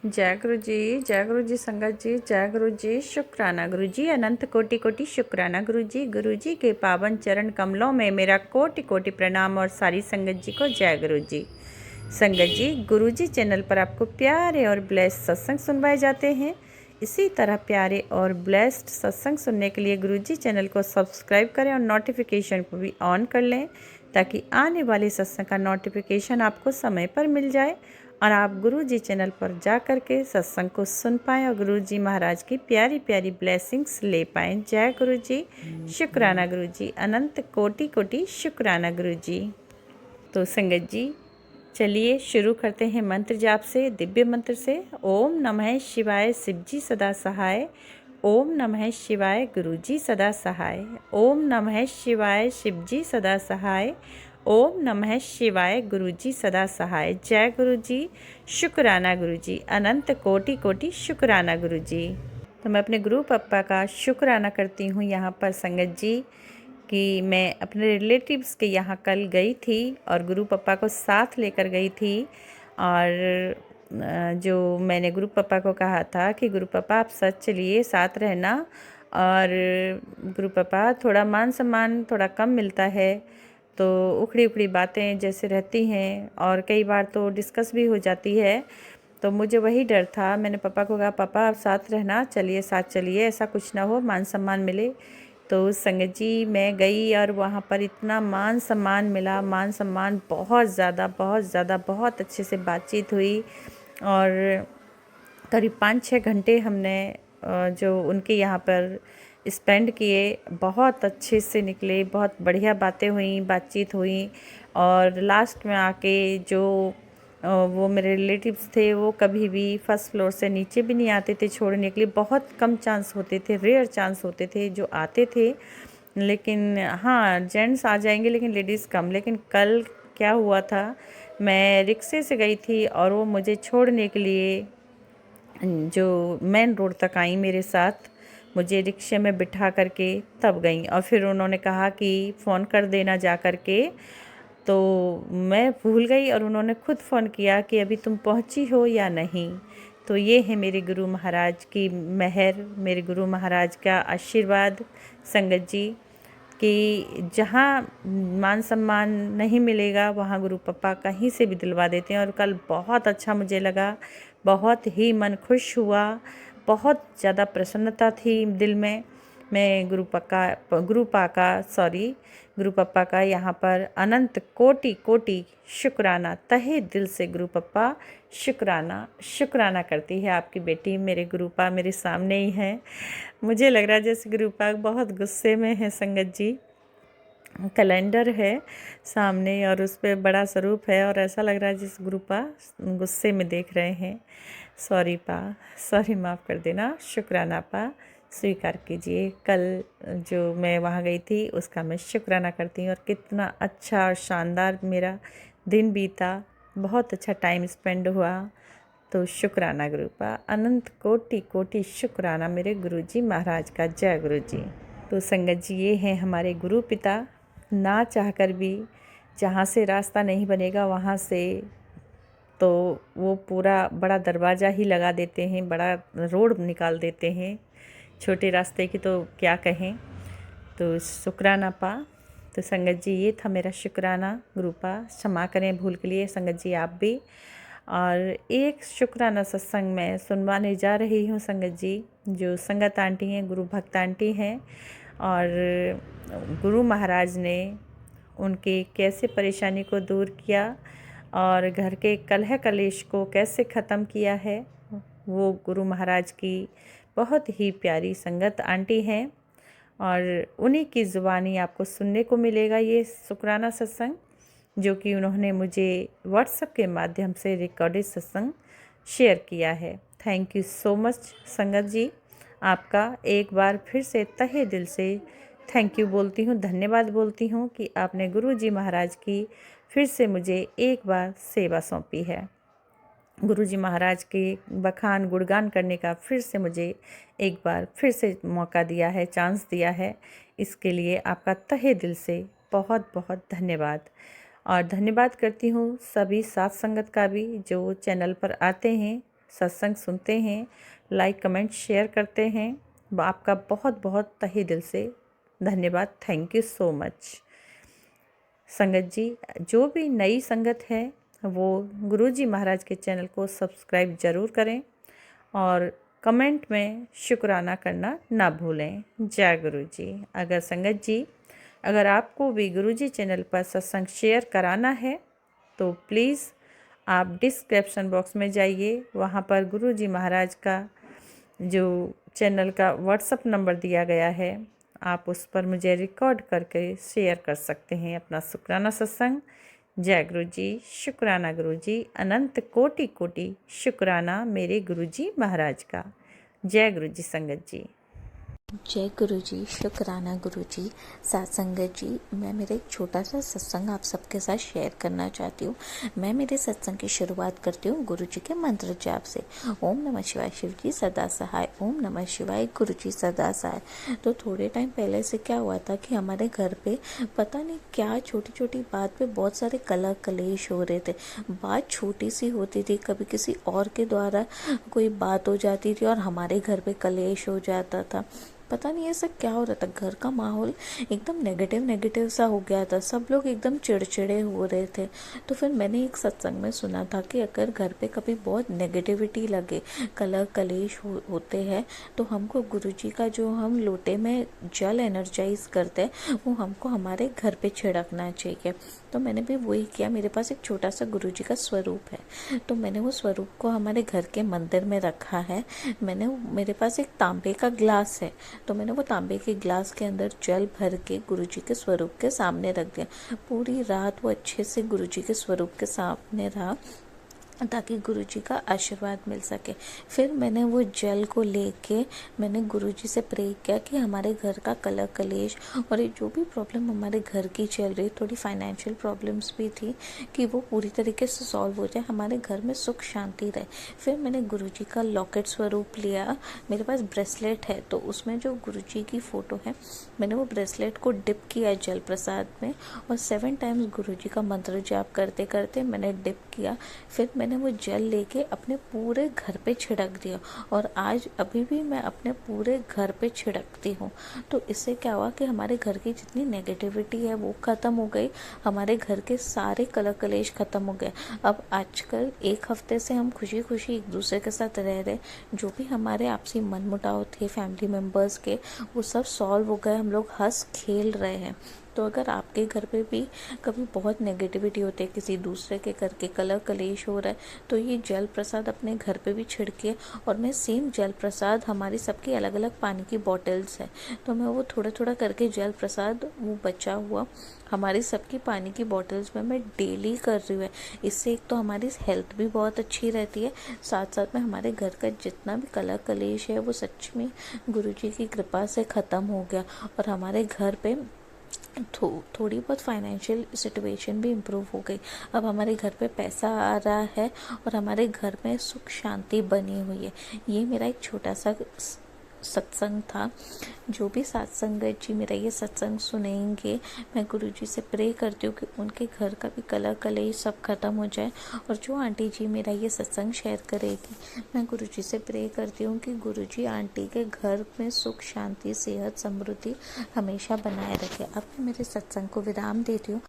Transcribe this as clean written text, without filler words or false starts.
जय गुरु जी संगत जी, जय गुरु जी। शुक्राना गुरु जी, अनंत कोटि कोटि शुक्राना गुरु जी के पावन चरण कमलों में मेरा कोटि कोटि प्रणाम और सारी संगत जी को जय गुरु जी। संगत जी, गुरु जी चैनल पर आपको प्यारे और ब्लेस्ड सत्संग सुनवाए जाते हैं। इसी तरह प्यारे और ब्लेस्ड सत्संग सुनने के लिए गुरु जी चैनल को सब्सक्राइब करें और नोटिफिकेशन को भी ऑन कर लें, ताकि आने वाले सत्संग का नोटिफिकेशन आपको समय पर मिल जाए और आप गुरु जी चैनल पर जा कर के सत्संग को सुन पाएँ और गुरु जी महाराज की प्यारी प्यारी ब्लेसिंग्स ले पाएँ। जय गुरु जी। शुक्राना गुरु जी, अनंत कोटि कोटि शुक्राना गुरु जी। तो संगत जी, चलिए शुरू करते हैं मंत्र जाप से, दिव्य मंत्र से। ओम नमः शिवाय, शिव जी सदा सहाय। ओम नमः शिवाय, गुरु जी सदा सहाय। ओम नमः शिवाय, शिव जी सदा सहाय। ओम नमः शिवाय, गुरु जी सदा सहाय। जय गुरु जी। शुक्राना गुरु जी, अनंत कोटि कोटि शुक्राना गुरु जी। तो मैं अपने गुरु पप्पा का शुक्राना करती हूँ यहाँ पर संगत जी, कि मैं अपने रिलेटिव्स के यहाँ कल गई थी और गुरु पप्पा को साथ लेकर गई थी। और जो मैंने गुरु पप्पा को कहा था कि गुरु पप्पा आप सच चलिए, साथ रहना। और गुरु पप्पा, थोड़ा मान सम्मान थोड़ा कम मिलता है, तो उखड़ी उखड़ी बातें जैसे रहती हैं और कई बार तो डिस्कस भी हो जाती है। तो मुझे वही डर था। मैंने पापा को कहा, पापा आप साथ रहना, चलिए साथ चलिए, ऐसा कुछ ना हो, मान सम्मान मिले। तो संगत जी, मैं गई और वहाँ पर इतना मान सम्मान मिला, मान सम्मान बहुत ज़्यादा बहुत अच्छे से बातचीत हुई। और करीब 5-6 घंटे हमने जो उनके यहाँ पर स्पेंड किए, बहुत अच्छे से निकले, बहुत बढ़िया बातें हुई, बातचीत हुई। और लास्ट में आके जो वो मेरे रिलेटिव्स थे, वो कभी भी फर्स्ट फ्लोर से नीचे भी नहीं आते थे छोड़ने के लिए। बहुत कम चांस होते थे, रेयर चांस होते थे जो आते थे। लेकिन हाँ, जेंट्स आ जाएंगे लेकिन लेडीज़ कम। लेकिन कल क्या हुआ था, मैं रिक्शे से गई थी और वो मुझे छोड़ने के लिए जो मेन रोड तक आई मेरे साथ, मुझे रिक्शे में बिठा करके तब गई। और फिर उन्होंने कहा कि फ़ोन कर देना जा कर के। तो मैं भूल गई और उन्होंने खुद फ़ोन किया कि अभी तुम पहुंची हो या नहीं। तो ये है मेरे गुरु महाराज की मेहर, मेरे गुरु महाराज का आशीर्वाद संगत जी, कि जहाँ मान सम्मान नहीं मिलेगा वहाँ गुरु पप्पा कहीं से भी दिलवा देते हैं। और कल बहुत अच्छा मुझे लगा, बहुत ही मन खुश हुआ, बहुत ज़्यादा प्रसन्नता थी दिल में। मैं गुरु पप्पा का यहाँ पर अनंत कोटि कोटि शुक्राना, तहे दिल से गुरु पप्पा शुक्राना करती है। आपकी बेटी मेरे गुरुपा मेरे सामने ही है। मुझे लग रहा है जैसे गुरुपा बहुत गुस्से में है संगत जी। कैलेंडर है सामने और उस पर बड़ा स्वरूप है और ऐसा लग रहा है जिस गुरुपा गुस्से में देख रहे हैं। सॉरी पा, सॉरी, माफ़ कर देना। शुक्राना पा, स्वीकार कीजिए। कल जो मैं वहाँ गई थी उसका मैं शुक्राना करती हूँ। और कितना अच्छा और शानदार मेरा दिन बीता, बहुत अच्छा टाइम स्पेंड हुआ। तो शुक्राना गुरुपा, अनंत कोटि कोटि शुक्राना मेरे गुरुजी महाराज का। जय गुरु जी। तो संगत जी, ये हैं हमारे गुरु पिता। ना चाहकर भी जहाँ से रास्ता नहीं बनेगा वहाँ से तो वो पूरा बड़ा दरवाज़ा ही लगा देते हैं, बड़ा रोड निकाल देते हैं। छोटे रास्ते की तो क्या कहें। तो शुक्राना पा। तो संगत जी, ये था मेरा शुक्राना। गुरुपा क्षमा करें भूल के लिए संगत जी, आप भी। और एक शुक्राना सत्संग में सुनवाने जा रही हूँ संगत जी। जो संगत आंटी हैं, गुरु भक्त आंटी हैं, और गुरु महाराज ने उनके कैसे परेशानी को दूर किया और घर के कलह कलेश को कैसे ख़त्म किया है, वो गुरु महाराज की बहुत ही प्यारी संगत आंटी हैं। और उन्हीं की ज़ुबानी आपको सुनने को मिलेगा ये शुक्राना सत्संग, जो कि उन्होंने मुझे व्हाट्सएप के माध्यम से रिकॉर्डेड सत्संग शेयर किया है। थैंक यू सो मच संगत जी। आपका एक बार फिर से तहे दिल से थैंक यू बोलती हूँ, धन्यवाद बोलती हूँ कि आपने गुरु जी महाराज की फिर से मुझे एक बार सेवा सौंपी है। गुरु जी महाराज के बखान गुणगान करने का फिर से मुझे एक बार फिर से मौका दिया है, चांस दिया है। इसके लिए आपका तहे दिल से बहुत बहुत धन्यवाद। और धन्यवाद करती हूँ सभी साथ संगत का भी जो चैनल पर आते हैं सत्संग सुनते हैं, लाइक कमेंट शेयर करते हैं, आपका बहुत बहुत तहे दिल से धन्यवाद। Thank you so much. संगत जी, जो भी नई संगत है वो गुरुजी महाराज के चैनल को सब्सक्राइब ज़रूर करें और कमेंट में शुक्राना करना ना भूलें। जय गुरु जी। अगर संगत जी, अगर आपको भी गुरुजी चैनल पर सत्संग शेयर कराना है तो प्लीज़ आप डिस्क्रिप्शन बॉक्स में जाइए, वहाँ पर गुरुजी महाराज का जो चैनल का व्हाट्सअप नंबर दिया गया है, आप उस पर मुझे रिकॉर्ड करके शेयर कर सकते हैं अपना शुक्राना सत्संग। जय गुरु जी। शुक्राना गुरु जी। अनंत कोटि कोटि शुक्राना मेरे गुरु जी महाराज का। जय गुरु जी। संगत जी, जय गुरु जी। शुक्राना गुरु जी। साथ संगत जी, मैं मेरा एक छोटा सा सत्संग आप सबके साथ शेयर करना चाहती हूँ। मैं मेरे सत्संग की शुरुआत करती हूँ गुरु जी के मंत्र जाप से। ओम नमः शिवाय शिव जी सदा सहाय, ओम नमः शिवाय गुरु जी सदा सहाय। तो थोड़े टाइम पहले से क्या हुआ था कि हमारे घर पे पता नहीं क्या छोटी छोटी बात पे बहुत सारे कलह कलेश हो रहे थे। बात छोटी सी होती थी, कभी किसी और के द्वारा कोई बात हो जाती थी और हमारे घर पे कलेश हो जाता था। पता नहीं ऐसा क्या हो रहा था, घर का माहौल एकदम नेगेटिव नेगेटिव सा हो गया था, सब लोग एकदम चिड़चिड़े हो रहे थे। तो फिर मैंने एक सत्संग में सुना था कि अगर घर पे कभी बहुत नेगेटिविटी लगे, कलह कलेश होते हैं, तो हमको गुरुजी का जो हम लोटे में जल एनर्जाइज करते हैं वो हमको हमारे घर पे छिड़कना चाहिए। तो मैंने भी वही किया। मेरे पास एक छोटा सा गुरुजी का स्वरूप है, तो मैंने वो स्वरूप को हमारे घर के मंदिर में रखा है। मेरे पास एक तांबे का ग्लास है, तो मैंने वो तांबे के ग्लास के अंदर जल भर के गुरुजी के स्वरूप के सामने रख दिया। पूरी रात वो अच्छे से गुरुजी के स्वरूप के सामने रहा ताकि गुरुजी का आशीर्वाद मिल सके। फिर मैंने वो जल को लेके मैंने गुरुजी से प्रे किया कि हमारे घर का कलह कलेश और ये जो भी प्रॉब्लम हमारे घर की चल रही, थोड़ी फाइनेंशियल प्रॉब्लम्स भी थी, कि वो पूरी तरीके से सॉल्व हो जाए, हमारे घर में सुख शांति रहे। फिर मैंने गुरुजी का लॉकेट स्वरूप लिया। मेरे पास ब्रेसलेट है, तो उसमें जो गुरुजी की फ़ोटो है, मैंने वो ब्रेसलेट को डिप किया जल प्रसाद में और 7 टाइम्स गुरुजी का मंत्र जाप करते करते मैंने डिप किया। फिर मैंने वो जल लेके अपने पूरे घर पे छिड़क दिया और आज अभी भी मैं अपने पूरे घर पे छिड़कती हूँ। तो इससे क्या हुआ कि हमारे घर की जितनी नेगेटिविटी है वो ख़त्म हो गई, हमारे घर के सारे कलह कलेश ख़त्म हो गए। अब आजकल 1 हफ्ते से हम खुशी खुशी एक दूसरे के साथ रह रहे, जो भी हमारे आपसी मनमुटाव थे फैमिली मेम्बर्स के, वो सब सॉल्व हो गए, हम लोग हंस खेल रहे हैं। तो अगर आपके घर पे भी कभी बहुत नेगेटिविटी होती है, किसी दूसरे के करके कलह कलेश हो रहा है, तो ये जल प्रसाद अपने घर पे भी छिड़किए। और मैं सेम जल प्रसाद, हमारी सबकी अलग अलग पानी की बॉटल्स है, तो मैं वो थोड़ा थोड़ा करके जल प्रसाद वो बचा हुआ हमारी सबकी पानी की बॉटल्स में मैं डेली कर रही हूँ। इससे एक तो हमारी हेल्थ भी बहुत अच्छी रहती है, साथ साथ में हमारे घर का जितना भी कलह कलेश है वो सच में गुरुजी की कृपा से ख़त्म हो गया और हमारे घर पे थोड़ी बहुत फाइनेंशियल सिचुएशन भी इम्प्रूव हो गई। अब हमारे घर पे पैसा आ रहा है और हमारे घर में सुख शांति बनी हुई है। ये मेरा एक छोटा सा सत्संग था। जो भी सत्संगत जी मेरा ये सत्संग सुनेंगे, मैं गुरुजी से प्रे करती हूँ कि उनके घर का भी कलह कलेश सब खत्म हो जाए। और जो आंटी जी मेरा ये सत्संग शेयर करेगी, मैं गुरुजी से प्रे करती हूँ कि गुरुजी आंटी के घर में सुख शांति सेहत समृद्धि हमेशा बनाए रखे। अब मैं मेरे सत्संग को विराम देती हूँ।